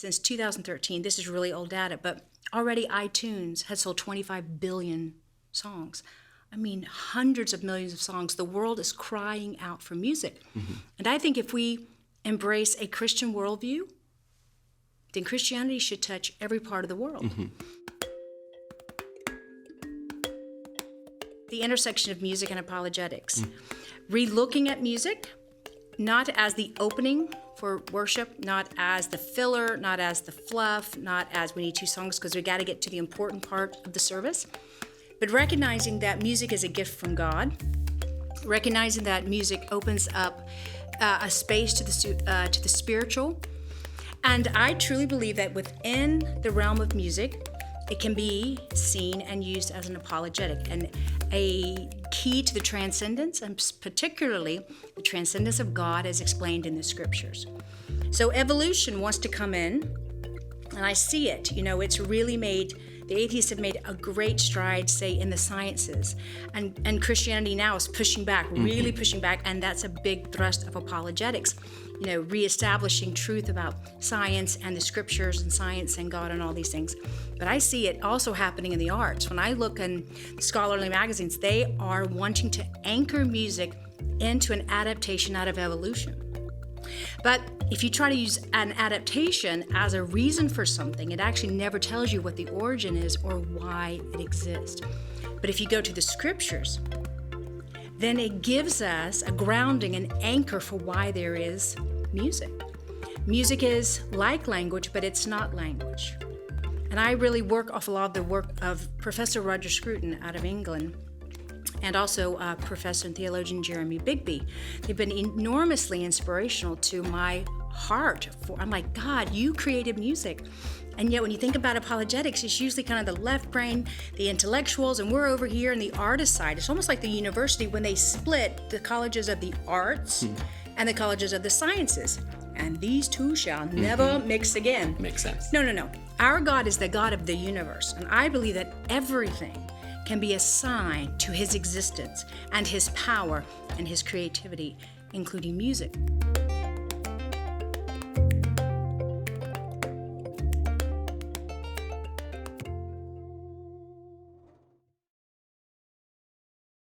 since 2013, this is really old data, but already iTunes has sold 25 billion songs. I mean, hundreds of millions of songs. The world is crying out for music. And I think if we embrace a Christian worldview, then Christianity should touch every part of the world. The intersection of music and apologetics. Relooking at music, not as the opening for worship, not as the filler, not as the fluff, not as we need 2 songs because we got to get to the important part of the service, but recognizing that music is a gift from God, recognizing that music opens up a space to the spiritual. And I truly believe that within the realm of music, it can be seen and used as an apologetic and a key to the transcendence, and particularly the transcendence of God as explained in the scriptures. So evolution wants to come in, and I see it. You know, it's really made, the atheists have made a great stride, say, in the sciences. And Christianity now is pushing back, really pushing back, and that's a big thrust of apologetics. You know, reestablishing truth about science and the scriptures and science and God and all these things. But I see it also happening in the arts. When I look in scholarly magazines, they are wanting to anchor music into an adaptation out of evolution. But if you try to use an adaptation as a reason for something, it actually never tells you what the origin is or why it exists. But if you go to the scriptures, then it gives us a grounding, an anchor for why there is music. Music is like language, but it's not language. And I really work off a lot of the work of Professor Roger Scruton out of England, and also Professor and theologian Jeremy Bigby. They've been enormously inspirational to my heart. I'm like, God, you created music. And yet when you think about apologetics, it's usually kind of the left brain, the intellectuals, and we're over here in the artist side. It's almost like the university when they split the colleges of the arts and the colleges of the sciences. And these two shall never mix again. Makes sense. No. Our God is the God of the universe. And I believe that everything can be assigned to his existence and his power and his creativity, including music.